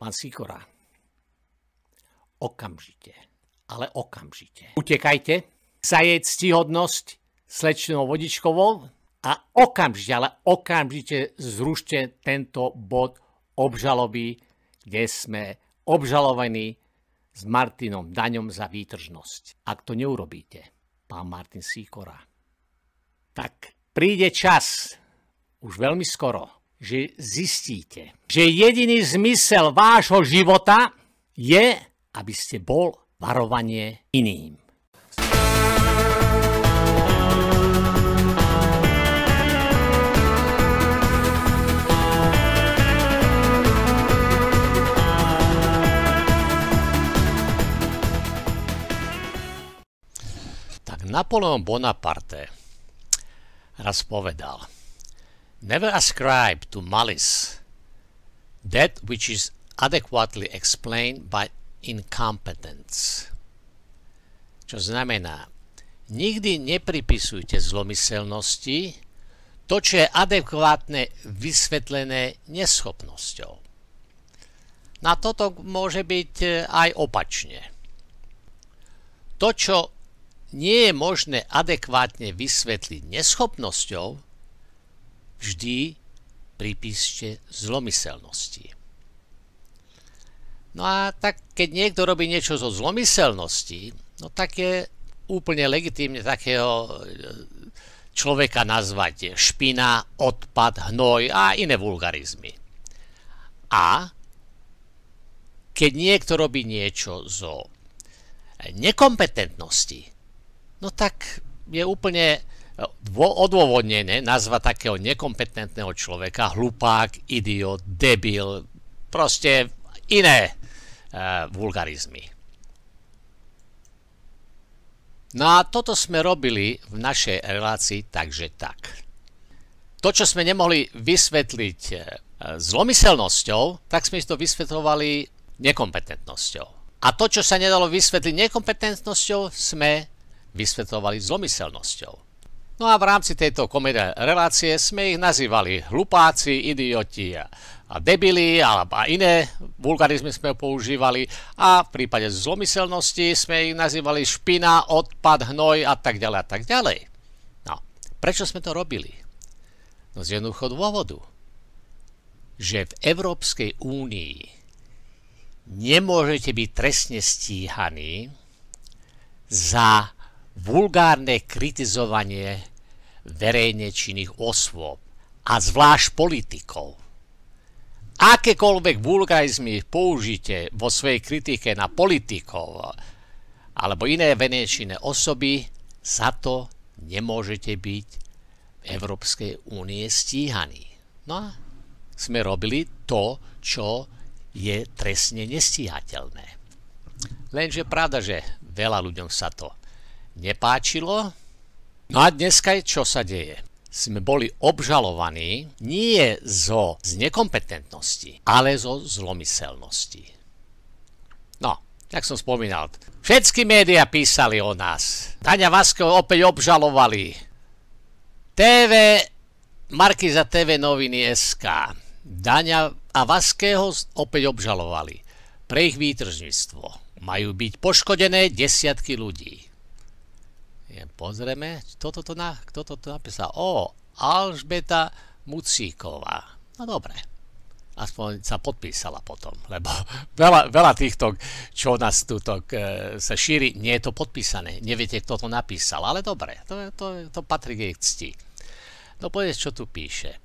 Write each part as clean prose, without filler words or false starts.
Pán Sikora, okamžite, ale okamžite utekajte za jej ctihodnosť slečnou Vodičkovou a okamžite, ale okamžite zrušte tento bod obžaloby, kde sme obžalovaní s Martinom Daňom za výtržnosť. Ak to neurobíte, pán Martin Sikora, tak príde čas, už veľmi skoro, že zistíte, že jediný zmysel vášho života je, aby ste bol varovanie iným. Tak Napoleon Bonaparte raz povedal: Never ascribe to malice that which is adequately explained by incompetence. Čo znamená, nikdy nepripisujte zlomyselnosti to, čo je adekvátne vysvetlené neschopnosťou. Na toto môže byť aj opačne. To, čo nie je možné adekvátne vysvetliť neschopnosťou, vždy pripíšte zlomyselnosti. No a tak, keď niekto robí niečo zo zlomyselnosti, no tak je úplne legitímne takého človeka nazvať špina, odpad, hnoj a iné vulgarizmy. A keď niekto robí niečo zo nekompetentnosti, no tak je úplne odôvodnené nazvať takého nekompetentného človeka hlupák, idiot, debil, proste iné vulgarizmy. No a toto sme robili v našej relácii takže tak. To, čo sme nemohli vysvetliť zlomyselnosťou, tak sme to vysvetľovali nekompetentnosťou. A to, čo sa nedalo vysvetliť nekompetentnosťou, sme vysvetľovali zlomyselnosťou. No a v rámci tejto komedie relácie sme ich nazývali hlupáci, idioti a debili alebo iné vulgarizmy sme používali a v prípade zlomyselnosti sme ich nazývali špina, odpad, hnoj a tak ďalej a tak ďalej. No, prečo sme to robili? No z jednoduchého dôvodu, že v Európskej únii nemôžete byť trestne stíhaní za vulgárne kritizovanie verejne činných osôb a zvlášť politikov. Akékoľvek vulgarizmy použite vo svojej kritike na politikov alebo iné verejne činné osoby, za to nemôžete byť v Európskej únie stíhaní. No a sme robili to, čo je trestne nestíhateľné. Lenže pravda, že veľa ľuďom sa to nepáčilo. No a dneska čo sa deje? Sme boli obžalovaní nie z nekompetentnosti, ale zo zlomyselnosti. No, jak som spomínal, všetky médiá písali o nás. Daňa Vaského opäť obžalovali. Markíza TV Noviny SK. Daňa a Vaského opäť obžalovali pre ich výtržníctvo. Majú byť poškodené desiatky ľudí. Pozrieme, kto to napísal. Alžbeta Mucíková. No dobre. Aspoň sa podpísala potom, lebo veľa týchto, čo nás tuto sa šíri, nie je to podpísané. Neviete, kto to napísal, ale dobre, to patrí k jej cti. No povedz, čo tu píše.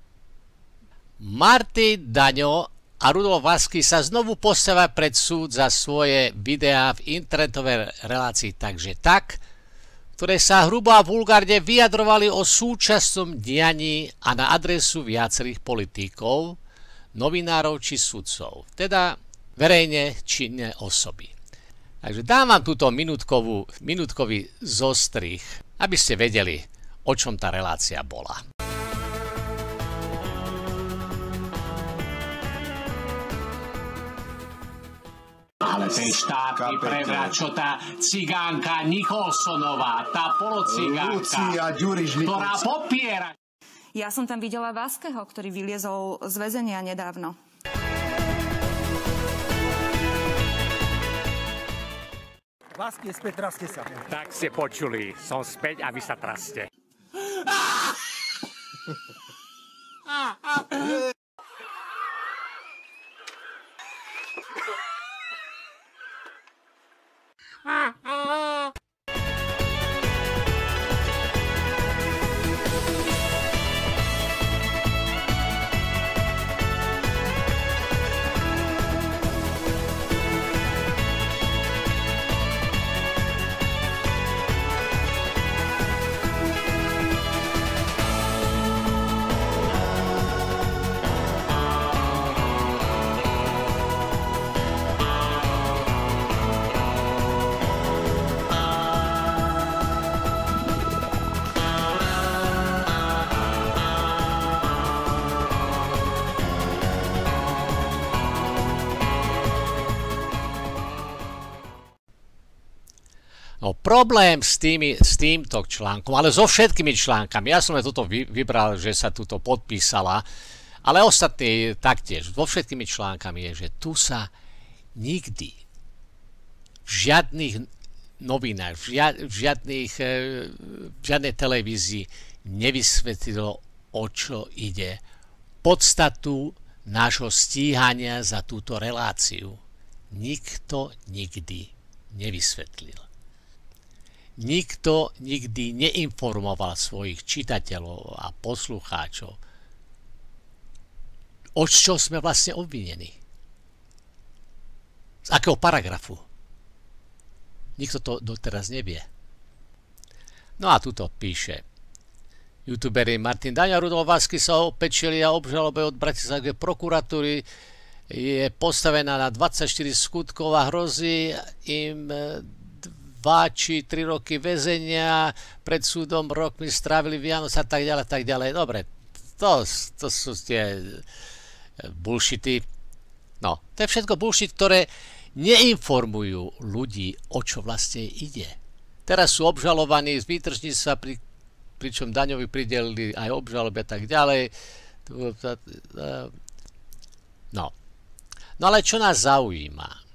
Martin Daňo a Rudolf Vasky sa znovu postavia pred súd za svoje videá v internetovej relácii takže tak, ktoré sa hrubo a vulgárne vyjadrovali o súčasnom dianí a na adresu viacerých politikov, novinárov či sudcov, teda verejne činné osoby. Takže dám vám túto minútkový zostrih, aby ste vedeli, o čom tá relácia bola. Ale ten štátny prevrat, čo tá cigánka Nicholsonová, tá polocigánka, ktorá popiera. Ja som tam videla Vaského, ktorý vyliezol z väzenia nedávno. Lásky je späť, traste sa. Tak ste počuli, som späť a vy sa traste. No, problém s týmto článkom, ale so všetkými článkami, ja som toto vybral, že sa tuto podpísala, ale ostatní taktiež, so všetkými článkami je, že tu sa nikdy v žiadnych novinách, v žiadnej televízii nevysvetlilo, o čo ide. Podstatu nášho stíhania za túto reláciu nikto nikdy nevysvetlil. Nikto nikdy neinformoval svojich čitateľov a poslucháčov, o čo sme vlastne obvinení. Z akého paragrafu. Nikto to doteraz nevie. No a tuto píše. Youtuberi Martin Daňa a Rudolf Vasky sa opäť čelia obžalobe od Bratislavskej prokuratúry. Je postavená na 24 skutkov a hrozí im 2 či 3 roky väzenia, pred súdom rokmi strávili Vianoc a tak ďalej, tak ďalej. Dobre, to sú tie bullshity. No, to je všetko bullshit, ktoré neinformujú ľudí, o čo vlastne ide. Teraz sú obžalovaní z výtržníctva, pričom daňovi pridelili aj obžaloby a tak ďalej. No ale čo nás zaujíma?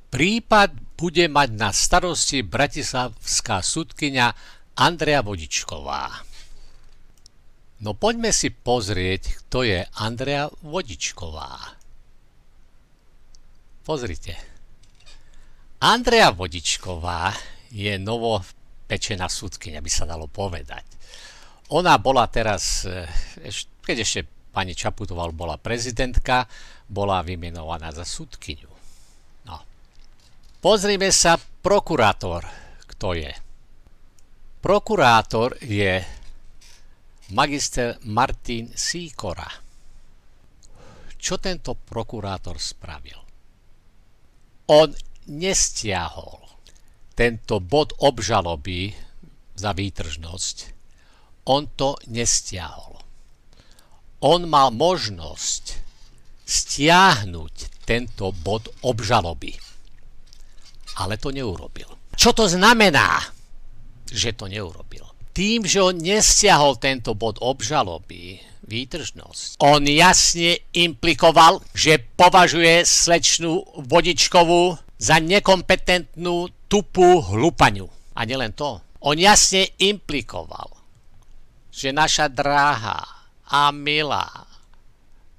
Prípad bude mať na starosti bratislavská sudkyňa Andrea Vodičková. No poďme si pozrieť, kto je Andrea Vodičková. Pozrite. Andrea Vodičková je novopečená sudkyňa, by sa dalo povedať. Ona bola teraz, keď ešte pani Čaputová bola prezidentka, bola vymenovaná za sudkyňu. Pozrime sa, prokurátor, kto je. Prokurátor je magister Martin Sýkora. Čo tento prokurátor spravil? On nestiahol tento bod obžaloby za výtržnosť. On to nestiahol. On mal možnosť stiahnuť tento bod obžaloby. Ale to neurobil. Čo to znamená, že to neurobil? Tým, že on nestiahol tento bod obžaloby, výtržnosť, on jasne implikoval, že považuje slečnu Vodičkovú za nekompetentnú, tupú hlupaňu. A nielen to. On jasne implikoval, že naša drahá a milá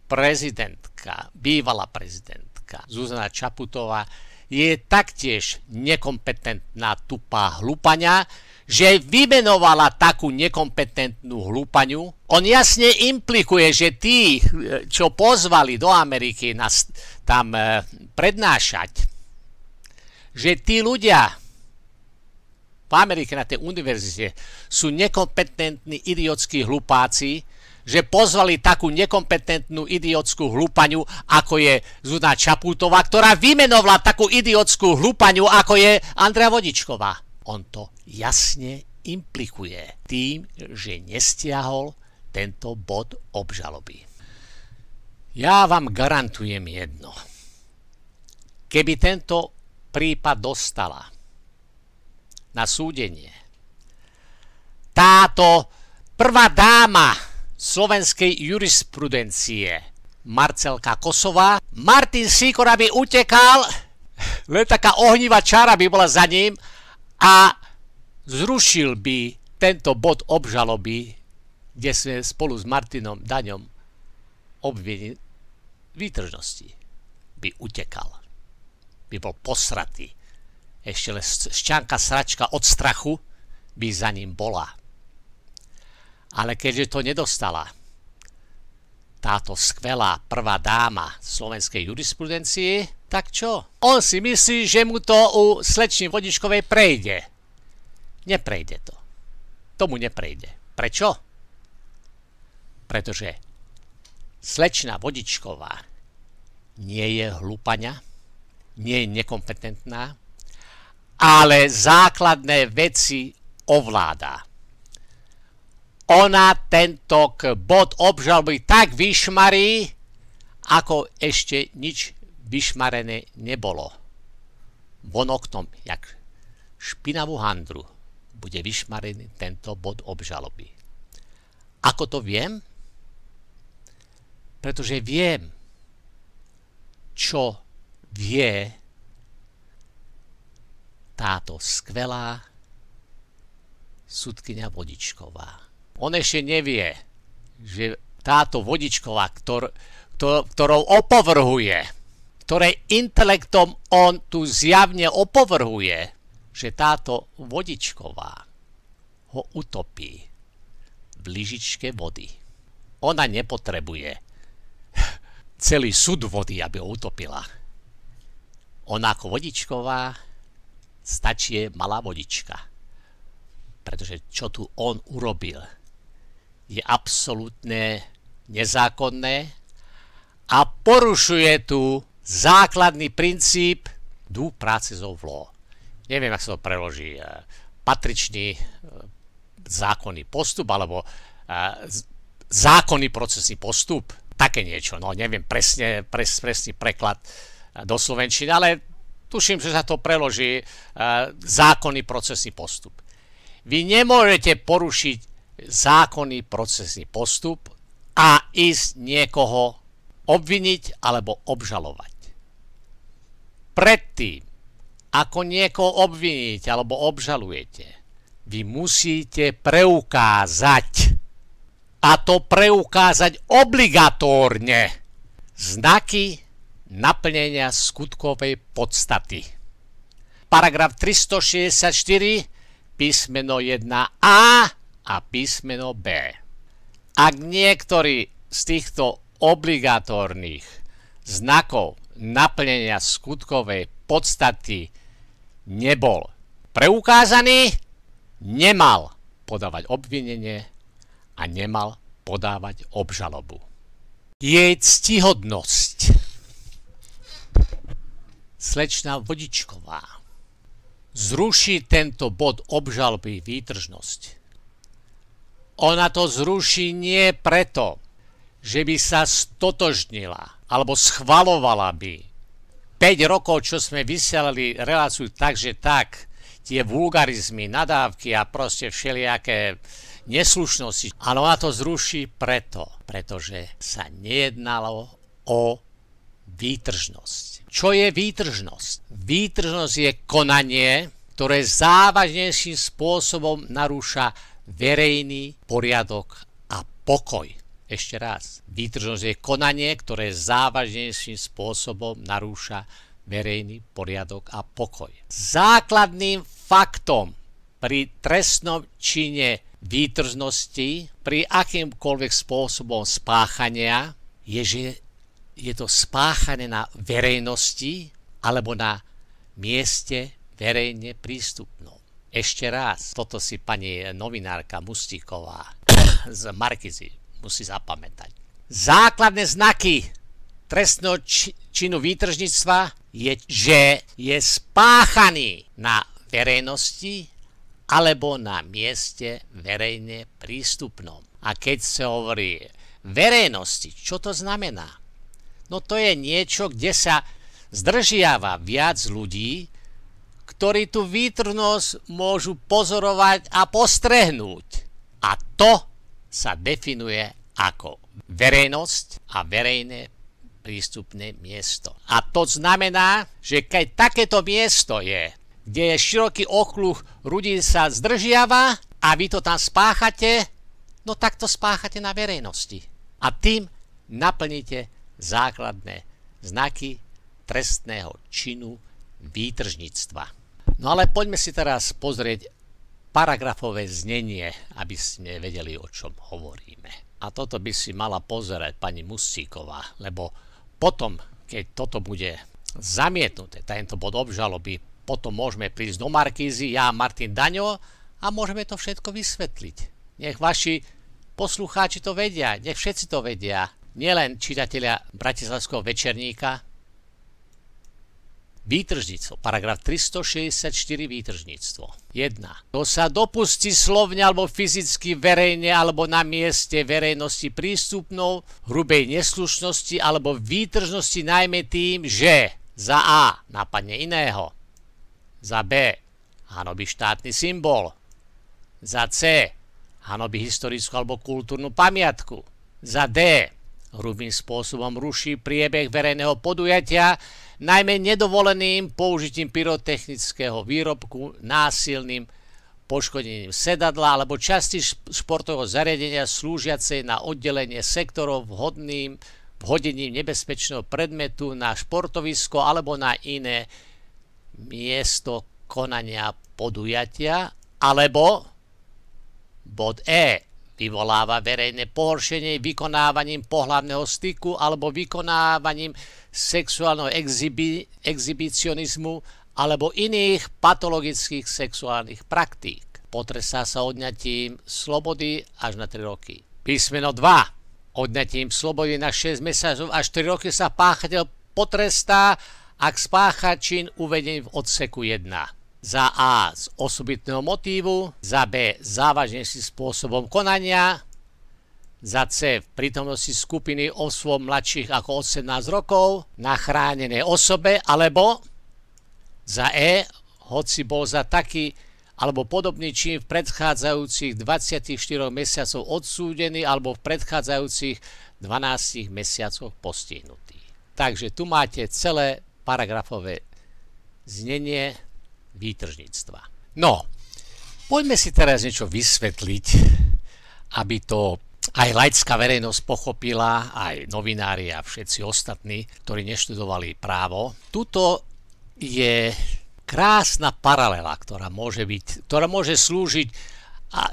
prezidentka, bývalá prezidentka Zuzana Čaputová je taktiež nekompetentná tupá hlupaňa, že vymenovala takú nekompetentnú hlupaňu. On jasne implikuje, že tí, čo pozvali do Ameriky nás tam prednášať, že tí ľudia v Amerike na tej univerzite sú nekompetentní idiotskí hlupáci, že pozvali takú nekompetentnú idiotskú hlupaňu, ako je Zuzana Čaputová, ktorá vymenovala takú idiotskú hlupaňu, ako je Andrea Vodičková. On to jasne implikuje tým, že nestiahol tento bod obžaloby. Ja vám garantujem jedno. Keby tento prípad dostala na súdenie táto prvá dáma slovenskej jurisprudencie Marcelka Kosová, Martin Sýkora by utekal Len taká ohnivá čara by bola za ním a zrušil by tento bod obžaloby, kde sme spolu s Martinom Daňom obvinili výtržnosti. By utekal. By bol posratý. Ešte len šťanka sračka od strachu by za ním bola. Ale keďže to nedostala táto skvelá prvá dáma slovenskej jurisprudencie, tak čo? On si myslí, že mu to u slečny Vodičkovej prejde. Neprejde to. Tomu neprejde. Prečo? Pretože slečna Vodičková nie je hlupaňa, nie je nekompetentná, ale základné veci ovláda. Ona tento bod obžaloby tak vyšmarí, ako ešte nič vyšmarené nebolo. Von oknom, jak špinavú handru, bude vyšmarený tento bod obžaloby. Ako to viem? Pretože viem, čo vie táto skvelá sudkyňa Vodičková. On ešte nevie, že táto Vodičková, ktorou opovrhuje, ktorej intelektom on tu zjavne opovrhuje, že táto Vodičková ho utopí v lyžičke vody. Ona nepotrebuje celý súd vody, aby ho utopila. Ona ako Vodičková stačí malá vodička. Pretože čo tu on urobil, je absolútne nezákonné a porušuje tu základný princíp due process of law. Neviem, ak sa to preloží. Patričný zákonný postup alebo zákonný procesný postup. Také niečo. No neviem presný preklad do slovenčiny, ale tuším, že sa to preloží zákonný procesný postup. Vy nemôžete porušiť zákonný procesný postup a ísť niekoho obviniť alebo obžalovať. Predtým, ako niekoho obviníte alebo obžalujete, vy musíte preukázať, a to preukázať obligatórne, znaky naplnenia skutkovej podstaty. Paragraf 364, písmeno 1a a písmeno b. Ak niektorý z týchto obligatórnych znakov naplnenia skutkovej podstaty nebol preukázaný, nemal podávať obvinenie a nemal podávať obžalobu. Jej ctihodnosť. Slečna Vodičková zruší tento bod obžaloby výtržnosť. Ona to zruší nie preto, že by sa stotožnila alebo schvalovala by 5 rokov, čo sme vysielali reláciu takže tak, tie vulgarizmy, nadávky a proste všelijaké neslušnosti. Ale ona to zruší pretože sa nejednalo o výtržnosť. Čo je výtržnosť? Výtržnosť je konanie, ktoré závažnejším spôsobom narúša verejný poriadok a pokoj. Ešte raz. Výtržnosť je konanie, ktoré závažnejším spôsobom narúša verejný poriadok a pokoj. Základným faktom pri trestnom čine výtržnosti, pri akýmkoľvek spôsobom spáchania, je, že je to spáchané na verejnosti alebo na mieste verejne prístupnom. Ešte raz, toto si pani novinárka Mustíková z Markizy musí zapamätať. Základné znaky trestného činu výtržníctva je, že je spáchaný na verejnosti alebo na mieste verejne prístupnom. A keď sa hovorí verejnosti, čo to znamená? No to je niečo, kde sa zdržiava viac ľudí, ktorí tú výtržnosť môžu pozorovať a postrehnúť. A to sa definuje ako verejnosť a verejné prístupné miesto. A to znamená, že keď takéto miesto je, kde je široký okruh ľudí sa zdržiava a vy to tam spáchate, no tak to spáchate na verejnosti. A tým naplníte základné znaky trestného činu výtržníctva. No ale poďme si teraz pozrieť paragrafové znenie, aby sme vedeli, o čom hovoríme. A toto by si mala pozerať pani Muscíková, lebo potom, keď toto bude zamietnuté, tento bod obžaloby, potom môžeme prísť do Markízy, ja a Martin Daňo, a môžeme to všetko vysvetliť. Nech vaši poslucháči to vedia, nech všetci to vedia, nielen čitatelia Bratislavského večerníka. Výtržníctvo, paragraf 364, výtržníctvo. 1. Kto sa dopustí slovne alebo fyzicky verejne alebo na mieste verejnosti prístupnou hrubej neslušnosti alebo výtržnosti najmä tým, že za A napadne iného, za B hanobí štátny symbol, za C hanobí historickú alebo kultúrnu pamiatku, za D hrubým spôsobom ruší priebeh verejného podujatia, najmä nedovoleným použitím pyrotechnického výrobku, násilným poškodením sedadla alebo časti športového zariadenia slúžiacej na oddelenie sektorov vhodením nebezpečného predmetu na športovisko alebo na iné miesto konania podujatia, alebo bod E vyvoláva verejné pohoršenie vykonávaním pohlavného styku alebo vykonávaním sexuálneho exhibicionizmu alebo iných patologických sexuálnych praktík. Potrestá sa odňatím slobody až na 3 roky. Písmeno 2. Odňatím slobody na 6 mesiacov až 4 roky sa páchateľ potrestá, ak spácha čin uvedený v odseku 1. Za A z osobitného motívu, za B závažnejším spôsobom konania, za C v prítomnosti skupiny osôb mladších ako 18 rokov na chránenej osobe, alebo za E, hoci bol za taký alebo podobný čin v predchádzajúcich 24 mesiacov odsúdený alebo v predchádzajúcich 12 mesiacoch postihnutý. Takže tu máte celé paragrafové znenie výtržníctva. No, poďme si teraz niečo vysvetliť, aby to aj laická verejnosť pochopila, aj novinári a všetci ostatní, ktorí neštudovali právo. Tuto je krásna paralela, ktorá môže slúžiť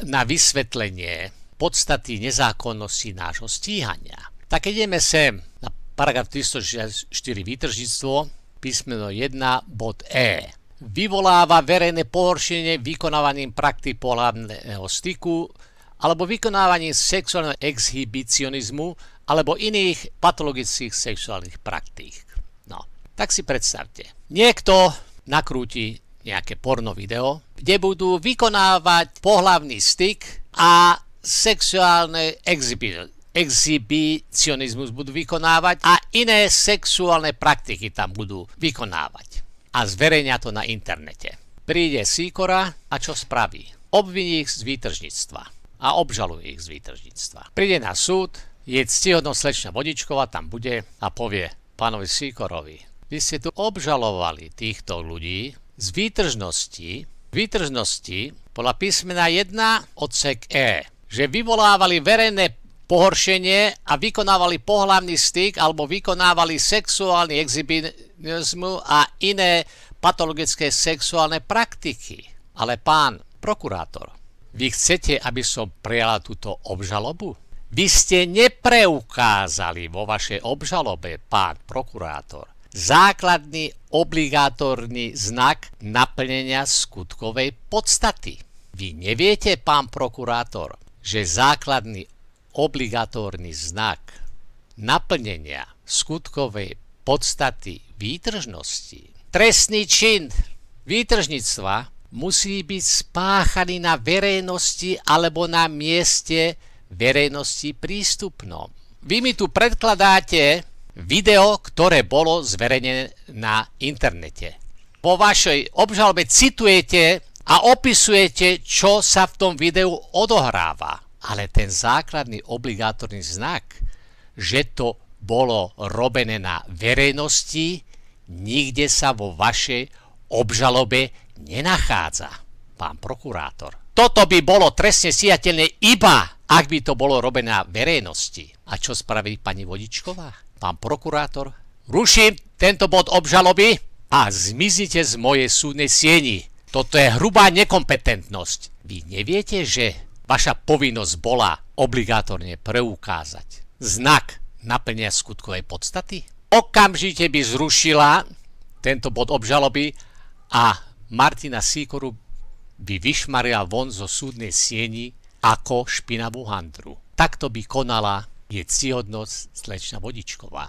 na vysvetlenie podstaty nezákonnosti nášho stíhania. Tak keď ideme sem na paragraf 364 výtržníctvo, písmeno 1, bod E. Vyvoláva verejné pohoršenie vykonávaním praktík pohlavného styku alebo vykonávaním sexuálneho exhibicionizmu alebo iných patologických sexuálnych praktík. No, tak si predstavte. Niekto nakrúti nejaké porno video, kde budú vykonávať pohlavný styk a sexuálne exhibicionizmus budú vykonávať a iné sexuálne praktiky tam budú vykonávať. A zverejňa to na internete. Príde Sýkora a čo spraví? Obviní ich z výtržníctva a obžaluje ich z výtržníctva. Príde na súd, je ctihodná slečna Vodičková, tam bude a povie pánovi Sýkorovi: vy ste tu obžalovali týchto ľudí z výtržnosti podľa písmena 1 odsek E, že vyvolávali verejné pohoršenie a vykonávali pohlavný styk alebo vykonávali sexuálny exhibicionizmus a iné patologické sexuálne praktiky. Ale pán prokurátor, vy chcete, aby som prijala túto obžalobu? Vy ste nepreukázali vo vašej obžalobe, pán prokurátor, základný obligátorný znak naplnenia skutkovej podstaty. Vy neviete, pán prokurátor, že základný obligatórny znak naplnenia skutkovej podstaty výtržnosti, trestný čin výtržníctva musí byť spáchaný na verejnosti alebo na mieste verejnosti prístupnom. Vy mi tu predkladáte video, ktoré bolo zverejnené na internete. Po vašej obžalobe citujete a opisujete, čo sa v tom videu odohráva. Ale ten základný obligátorný znak, že to bolo robené na verejnosti, nikde sa vo vašej obžalobe nenachádza, pán prokurátor. Toto by bolo trestne stíhateľné iba, ak by to bolo robené na verejnosti. A čo spraví pani Vodičková? Pán prokurátor, ruším tento bod obžaloby a zmiznite z mojej súdnej sieni. Toto je hrubá nekompetentnosť. Vy neviete, že vaša povinnosť bola obligátorne preukázať znak naplnenia skutkovej podstaty? Okamžite by zrušila tento bod obžaloby a Martina Sýkoru by vyšmarila von zo súdnej sieni ako špinavú handru. Takto by konala je ctihodnosť slečna Vodičková.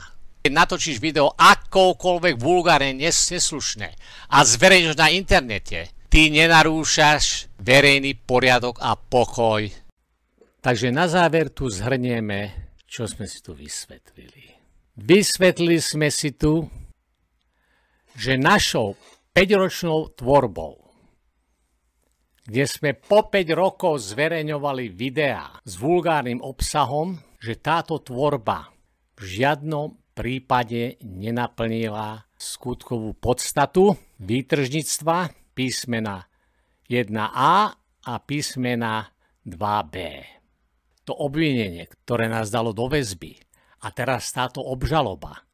Natočíš video akoukoľvek vulgárne neslušné a zverejníš na internete, ty nenarúšaš verejný poriadok a pokoj. Takže na záver tu zhrnieme, čo sme si tu vysvetlili. Vysvetlili sme si tu, že našou 5-ročnou tvorbou, kde sme po 5 rokov zverejňovali videá s vulgárnym obsahom, že táto tvorba v žiadnom prípade nenaplnila skutkovú podstatu výtržníctva písmena 1a a písmena 2b. To obvinenie, ktoré nás dalo do väzby a teraz táto obžaloba,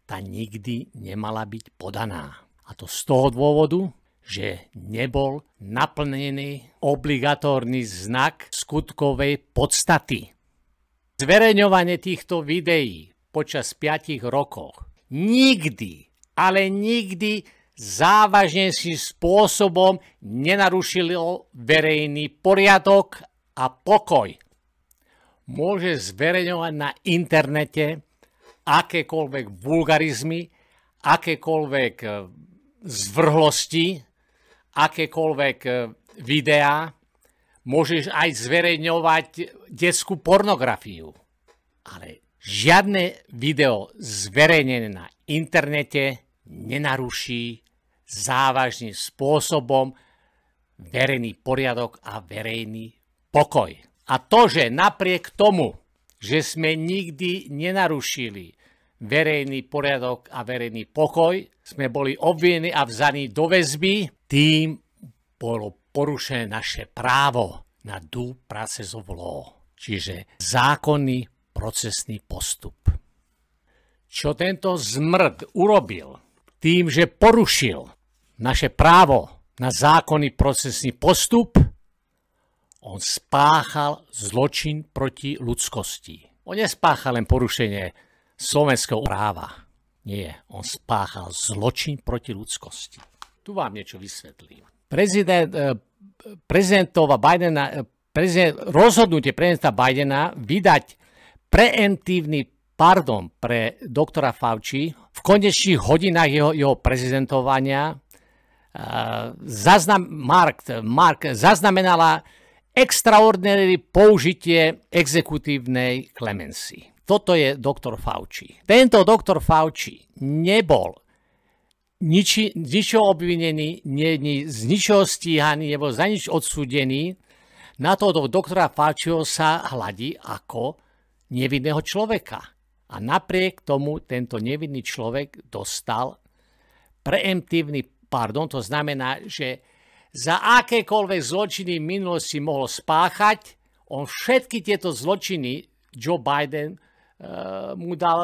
tá nikdy nemala byť podaná. A to z toho dôvodu, že nebol naplnený obligatórny znak skutkovej podstaty. Zverejňovanie týchto videí počas 5 rokov nikdy, ale nikdy závažnejším spôsobom nenarušilo verejný poriadok a pokoj. Môže zverejňovať na internete akékoľvek vulgarizmy, akékoľvek zvrhlosti, akékoľvek videá, môžeš aj zverejňovať detskú pornografiu. Ale žiadne video zverejnené na internete nenaruší závažným spôsobom verejný poriadok a verejný pokoj. A to, že napriek tomu, že sme nikdy nenarušili verejný poriadok a verejný pokoj, sme boli obvinení a vzaní do väzby, tým bolo porušené naše právo na due process of law, čiže zákonný procesný postup. Čo tento zmrd urobil tým, že porušil naše právo na zákonný procesný postup, on spáchal zločin proti ľudskosti. On nespáchal len porušenie slovenského práva. Nie, on spáchal zločin proti ľudskosti. Tu vám niečo vysvetlím. Rozhodnutie prezidenta Bidena vydať preemptívny pardon pre doktora Fauci v konečných hodinách jeho prezidentovania zaznamenala extraordinárne použitie exekutívnej klemency. Toto je doktor Fauci. Tento doktor Fauci nebol z ničoho obvinený, z ničoho stíhaný, nebol za nič odsúdený. Na toho doktora Fauciho sa hladí ako nevinného človeka. A napriek tomu tento nevinný človek dostal preemptívny pardon, to znamená, že za akékoľvek zločiny v minulosti mohol spáchať, on všetky tieto zločiny, Joe Biden mu dal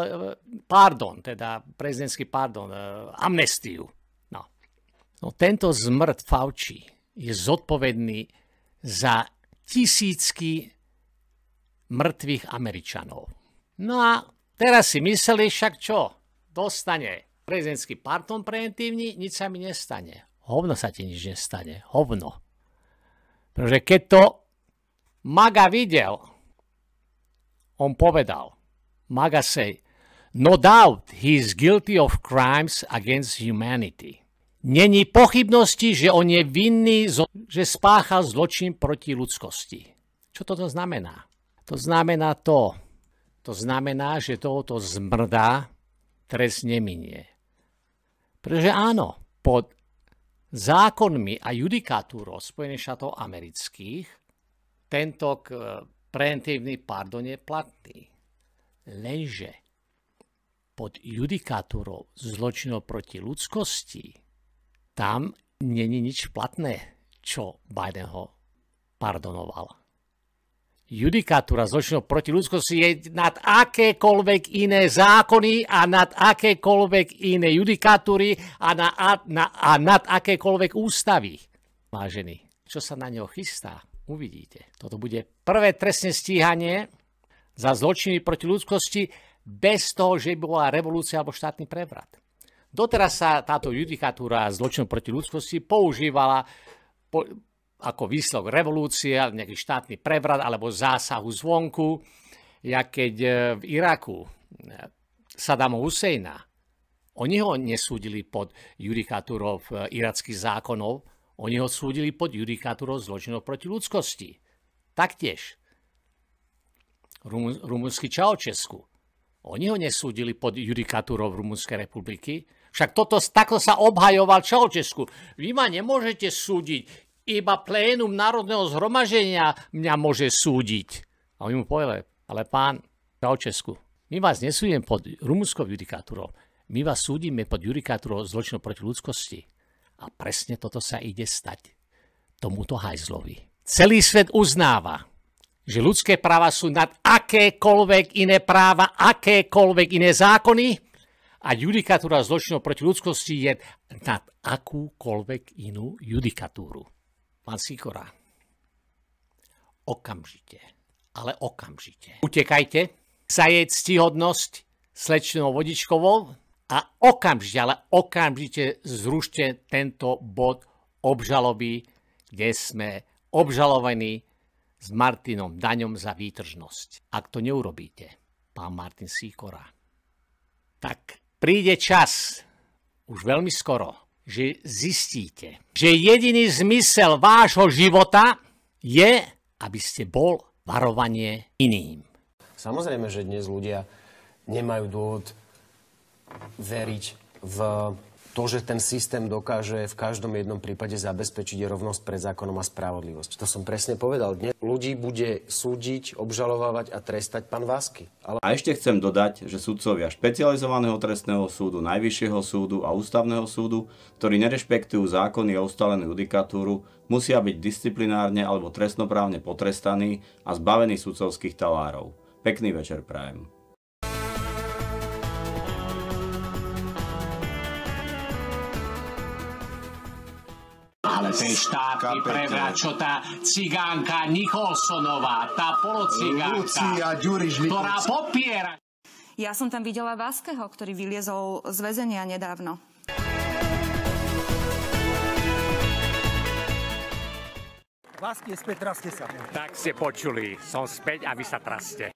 pardon, teda prezidentský pardon, amnestiu. No tento zmrd Fauci je zodpovedný za tisícky mŕtvych Američanov. No a teraz si mysleli, však čo? Dostane prezidentský pardon preventívny, nič sa mi nestane. Hovno sa ti nič nestane. Hovno. Pretože keď to Maga videl, on povedal, Maga say, no doubt he is guilty of crimes against humanity. Není pochybnosti, že on je vinný, že spáchal zločin proti ľudskosti. Čo toto znamená? To znamená to. To znamená, že tohoto zmrdá trest neminie. Pretože áno, pod zákonmi a judikatúrou Spojených štátov amerických tento preventívny pardon je platný. Lenže pod judikatúrou zločinov proti ľudskosti, tam není nič platné, čo Biden ho pardonoval. Judikatúra zločinov proti ľudskosti je nad akékoľvek iné zákony a nad akékoľvek iné judikatúry a nad akékoľvek ústavy. Vážení, čo sa na neho chystá, uvidíte. Toto bude prvé trestné stíhanie za zločiny proti ľudskosti bez toho, že by bola revolúcia alebo štátny prevrat. Doteraz sa táto judikatúra zločinov proti ľudskosti používala ako výsledok revolúcie, nejaký štátny prevrat alebo zásahu zvonku, jak keď v Iraku Saddamu Husajna. Oni ho nesúdili pod judikatúrou irackých zákonov, oni ho súdili pod judikatúrou zločinov proti ľudskosti. Taktiež rumunský Ceausescu. Oni ho nesúdili pod judikatúrou Rumunskej republiky. Však takto sa obhajoval Ceausescu. Vy ma nemôžete súdiť, iba plénum národného zhromaždenia mňa môže súdiť. A oni mu povedali, ale pán Ceausescu, my vás nesúdime pod rumunskou judikatúrou, my vás súdime pod judikatúrou zločinov proti ľudskosti. A presne toto sa ide stať tomuto hajzlovi. Celý svet uznáva, že ľudské práva sú nad akékoľvek iné práva, akékoľvek iné zákony a judikatúra zločinov proti ľudskosti je nad akúkoľvek inú judikatúru. Pán Sýkora, okamžite, ale okamžite utekajte, zajeť ctihodnosť slečnou Vodičkovou a okamžite, ale okamžite zrušte tento bod obžaloby, kde sme obžalovaní s Martinom Daňom za výtržnosť. Ak to neurobíte, pán Martin Sýkora, tak príde čas, už veľmi skoro, že zistíte, že jediný zmysel vášho života je, aby ste bol varovanie iným. Samozrejme, že dnes ľudia nemajú dôvod veriť v to, že ten systém dokáže v každom jednom prípade zabezpečiť rovnosť pred zákonom a spravodlivosť. To som presne povedal. Dnes ľudí bude súdiť, obžalovávať a trestať pán Vásky. A ešte chcem dodať, že sudcovia špecializovaného trestného súdu, Najvyššieho súdu a Ústavného súdu, ktorí nerešpektujú zákony a ustálenú judikatúru, musia byť disciplinárne alebo trestnoprávne potrestaní a zbavení sudcovských talárov. Pekný večer prajem. Ale ten štátny prevrat, čo tá cigánka Nicholsonová, tá polocigánka, ktorá popiera. Ja som tam videla Váskeho, ktorý vyliezol z väzenia nedávno. Vásky je späť, traste sa. Tak ste počuli, som späť a vy sa traste.